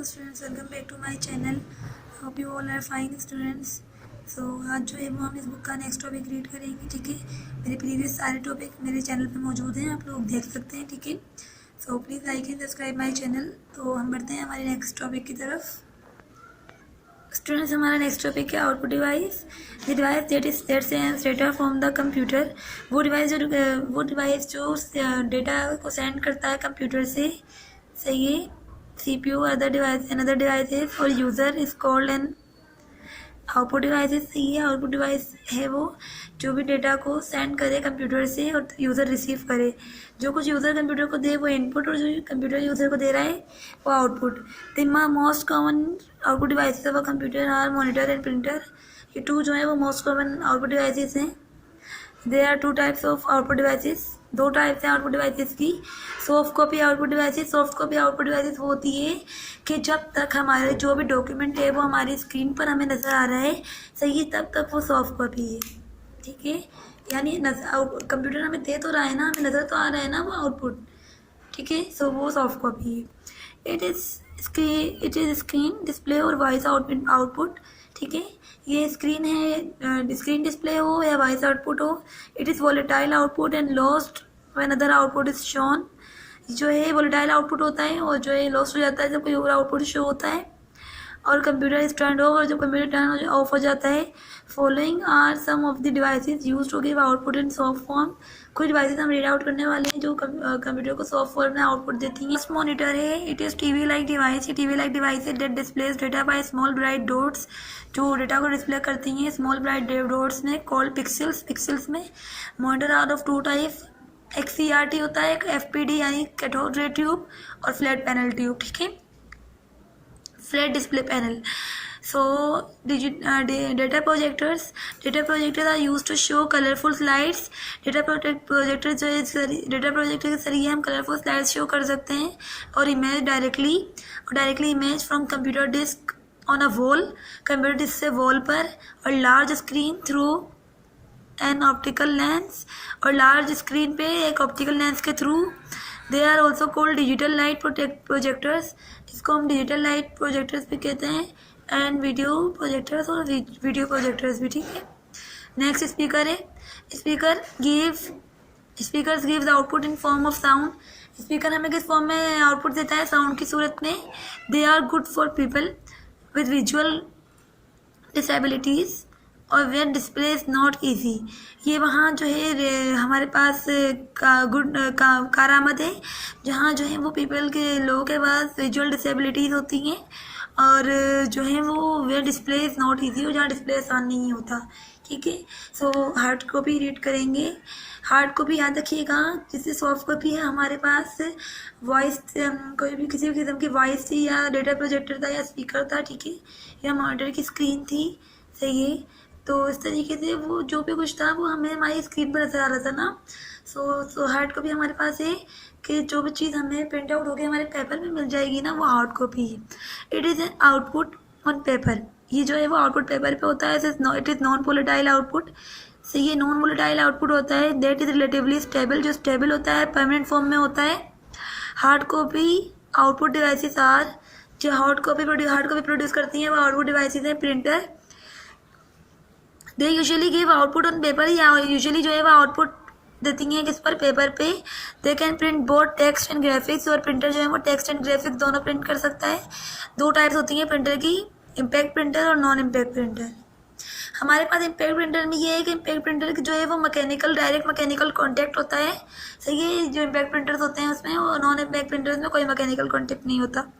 students, welcome back to my channel. Hope you all are fine students. So आज जो है वो हम इस बुक का नेक्स्ट टॉपिक रीड करेंगे, ठीक है। मेरे प्रीवियस सारे टॉपिक मेरे चैनल पे मौजूद हैं, आप लोग देख सकते हैं, ठीक है। So please like and subscribe my channel. तो हम बढ़ते हैं हमारे नेक्स्ट टॉपिक की तरफ। स्टूडेंट्स, हमारा नेक्स्ट टॉपिक है output device. The device that sends data from the computer. वो डिवाइस जो डेटा को सेंड करता है कंप्यूटर से, सही है। CPU another device for user is called an output device. सही है, आउटपुट डिवाइस है वो जो भी डेटा को सेंड करे कंप्यूटर से और यूज़र रिसीव करे। जो कुछ यूज़र कंप्यूटर को दे वो इनपुट, और जो कंप्यूटर यूज़र को दे रहा है वो output. The most common output devices of computer are monitor and printer. ये टू जो है वो मोस्ट कॉमन आउटपुट डिवाइसेस हैं। There are two types of output devices. दो टाइप्स हैं आउटपुट डिवाइसेस की। Soft copy output devices. Soft copy output devices होती है कि जब तक हमारे जो भी डॉक्यूमेंट है वो हमारी स्क्रीन पर हमें नज़र आ रहा है, सही है, तब तक वो सॉफ्ट कॉपी है, ठीक है। यानी कंप्यूटर हमें दे तो रहा है ना, हमें नज़र तो आ रहा है ना वो आउटपुट, ठीक है। सो वो सॉफ्ट कॉपी है। इट इज़ स्क्रीन डिस्प्ले और वॉइस आउटपुट, ठीक है। ये स्क्रीन है, स्क्रीन डिस्प्ले हो या वॉइस आउटपुट हो। It is volatile output and lost when other output is shown. जो है वोलेटाइल आउटपुट होता है और जो है लॉस्ट हो जाता है जब कोई और आउटपुट शो होता है। और कंप्यूटर इज टर्न ऑफ, और जब कंप्यूटर टर्न ऑफ हो जाता है। Following are some of the devices used to give output in soft form. कुछ डिवाइसेस हम रीड आउट करने वाले हैं जो कंप्यूटर को सॉफ्ट फॉर्म में आउटपुट देती हैं। मॉनिटर है, it is TV like device. ये टीवी लाइक डिवाइस है that displays data by small bright dots, जो डेटा को डिस्प्ले करती हैं स्मॉल ब्राइट डॉट्स में, कॉल्ड पिक्सल्स। पिक्सल्स में monitor are of two type. एक CRT होता है, एक FPD यानी कैथोड रे ट्यूब, और फ्लैट पैनल ट्यूब, ठीक है, flat display panel. So data projectors are use to show colourful slides. Data projector जो है, डेटा प्रोजेक्टर के जरिए हम कलरफुल स्लाइड्स शो कर सकते हैं और image directly image from computer disk on a wall, computer disk से वॉल पर, और large screen through an optical lens, और लार्ज स्क्रीन पे एक ऑप्टिकल लेंस के through. They are also called digital light projectors. इसको हम डिजिटल लाइट प्रोजेक्टर्स भी कहते हैं, एंड वीडियो प्रोजेक्टर्स और वीडियो प्रोजेक्टर्स भी, ठीक है। नेक्स्ट स्पीकर है। Speakers gives output in form of sound. Speaker हमें किस फॉर्म में आउटपुट देता है? साउंड की सूरत में। They are good for people with visual disabilities और where display is not easy. ये वहाँ जो है हमारे पास कारआमद है जहाँ जो है वो पीपल के लोगों के पास विजुअल डिसेबिलिटीज़ होती हैं, और जो है वो where display is not easy हो, जहाँ डिस्प्ले आसान नहीं होता, ठीक है। सो हार्ड कॉपी रीड करेंगे। हार्ड कॉपी याद रखिएगा। जैसे सॉफ्ट कॉपी है हमारे पास वॉइस, कोई भी किसी भी किस्म की वॉइस थी, या डेटा प्रोजेक्टर था, या स्पीकर था, ठीक है, या मॉनिटर की स्क्रीन थी, सही है। तो इस तरीके से वो जो भी कुछ था वो हमें हमारी स्क्रीन पर नजर आ रहा था ना। सो हार्ड कॉपी हमारे पास है कि जो भी चीज़ हमें प्रिंट आउट होकर हमारे पेपर में मिल जाएगी ना, वो हार्ड कॉपी है। It is an output on paper. ये जो है वो आउटपुट पेपर पे होता है। It is non volatile output. से ये नॉन वोलेटाइल आउटपुट होता है दैट इज़ रिलेटिवली स्टेबल, जो स्टेबल होता है, परमानेंट फॉर्म में होता है। Hard copy output devices are, जो हार्ड कॉपी प्रोड्यूस करती हैं वो आउटपुट डिवाइसेस हैं। Printer, they usually give output on paper, या यूजुअली जो है वो आउटपुट देती हैं किस पर? पेपर पे। They can print both text and graphics, और प्रिंटर जो है वो टेक्स्ट एंड ग्राफिक्स दोनों प्रिंट कर सकता है। दो टाइप्स होती हैं प्रिंटर की, इम्पैक्ट प्रिंटर और नॉन इम्पैक्ट प्रिंटर। हमारे पास इम्पैक्ट प्रिंटर में ये है कि इम्पैक्ट प्रिंटर जो है वो डायरेक्ट मैकेनिकल कॉन्टैक्ट होता है, सही है। जो इम्पैक्ट प्रिंटर्स होते हैं उसमें, और नॉन इम्पैक्ट प्रिंटर्स में कोई मैकेनिकल कॉन्टैक्ट नहीं होता।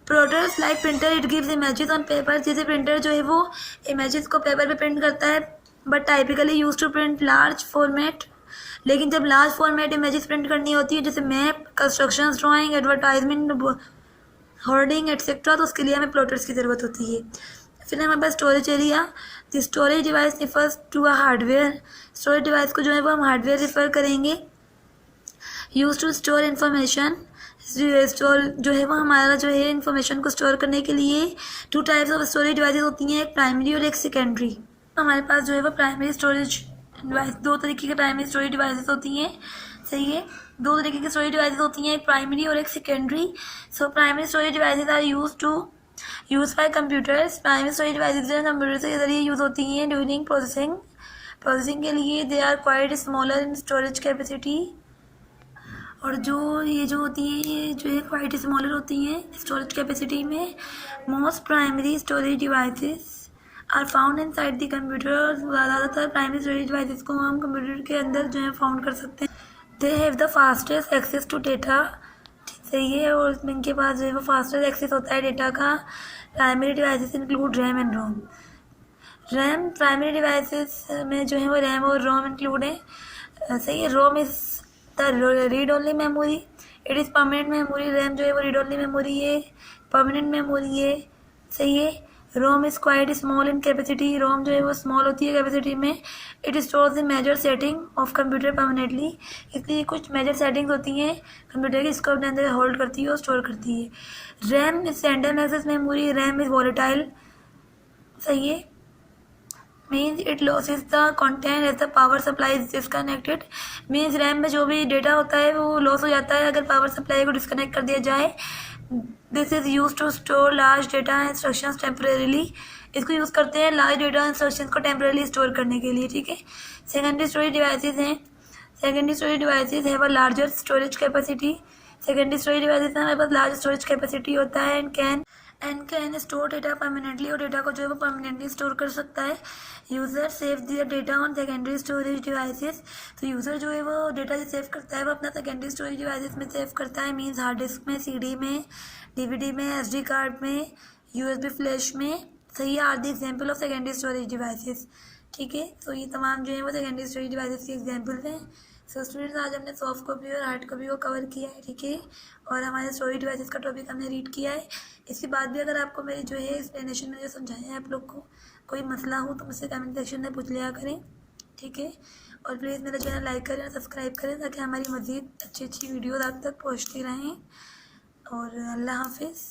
Products like printer it gives images on paper. जैसे प्रिंटर जो है वो इमेजेस को पेपर पे प्रिंट करता है, but typically use to print large format. लेकिन जब लार्ज फॉर्मेट इमेजेस प्रिंट करनी होती है, जैसे map, construction drawing, advertisement, hoarding etcetera, तो उसके लिए हमें प्लॉटर्स की ज़रूरत होती है। फिर हमारे पास storage area. The storage device refers to a hardware. Storage device को जो है वो हम हार्डवेयर रिफर करेंगे। Use to store information. Store जो है वो हमारा जो है इन्फॉर्मेशन को स्टोर करने के लिए to types of storage devices होती हैं, एक प्राइमरी और एक सेकेंडरी। हमारे पास जो है वो प्राइमरी स्टोरेज डिवाइस, दो तरीके के प्राइमरी स्टोरेज डिवाइसेस होती हैं, सही है। दो तरीके की स्टोरेज डिवाइसेस होती हैं, एक प्राइमरी और एक secondary. So primary storage devices are use by computers. Primary storage devices जो है कंप्यूटर के जरिए यूज होती हैं ड्यूरिंग प्रोसेसिंग के लिए। They are quite smaller in storage capacity, और जो ये जो होती हैं ये जो है क्वाइट स्मॉलर होती हैं स्टोरेज कैपेसिटी में। Most primary storage devices are found inside the computer. ज़्यादातर प्राइमरी स्टोरेज डिवाइसेस को हम कंप्यूटर के अंदर जो है फाउंड कर सकते हैं। They have the fastest access to data, सही है, और इनके पास जो है वो फास्टेस्ट एक्सेस होता है डेटा का। Primary devices include RAM and ROM. RAM primary devices में जो है वो रैम और रोम इंक्लूड है, सही है। ROM is the read only memory, it is permanent memory. RAM जो है वो रीड ओनली मेमोरी है, परमानेंट मेमोरी है, सही है। ROM is quite small in capacity, ROM जो है वो स्मॉल होती है कैपेसिटी में। It stores the major setting of computer permanently, इसलिए कुछ मेजर सेटिंग्स होती हैं कंप्यूटर की, इसको अपने अंदर होल्ड करती है और स्टोर करती है। RAM is random access memory, RAM is volatile, सही है। Means it loses the content as the power supply is disconnected. Means RAM में जो भी डेटा होता है वो लॉस हो जाता है अगर पावर सप्लाई को डिसकनेक्ट कर दिया जाए। This is use to store large data instructions temporarily, इसको यूज़ करते हैं लार्ज डेटा इंस्ट्रक्शंस को टेम्परेरीली स्टोर करने के लिए, ठीक है। सेकेंडरी स्टोरेज डिवाइसेस हैं, secondary storage devices have a larger storage capacity. Secondary storage devices में हमारे पास लार्ज स्टोरेज कैपेसिटी होता है and can store data permanently, और डेटा को जो है वो परमानेंटली स्टोर कर सकता है। User save their data on secondary storage devices, तो यूज़र जो है वो डेटा जो सेव करता है वो अपना सेकेंडरी स्टोरेज डिवाइसेस में सेव करता है। मीन्स हार्ड डिस्क में, CD में, DVD में, SD कार्ड में, USB फ्लैश में, सही are the example of secondary storage devices, ठीक है। तो ये तमाम जो है वो सेकेंडरी स्टोरेज डिवाइसेस के एग्जाम्पल हैं। सो स्टूडेंट्स आज हमने सॉफ्ट कॉपी और हार्ड कॉपी को कवर किया है, ठीक है, और हमारे स्टोरेज डिवाइसेस का टॉपिक हमने रीड किया है। इसके बाद भी अगर आपको मेरी जो है एक्सप्लेनेशन में जो समझाया है आप लोग को कोई मसला हो तो मुझसे कमेंट सेक्शन में पूछ लिया करें, ठीक है। और प्लीज़ मेरा चैनल लाइक करें और सब्सक्राइब करें ताकि हमारी मज़ीद अच्छी अच्छी वीडियोज़ आप तक पहुँचती रहें। और अल्लाह हाफिज़।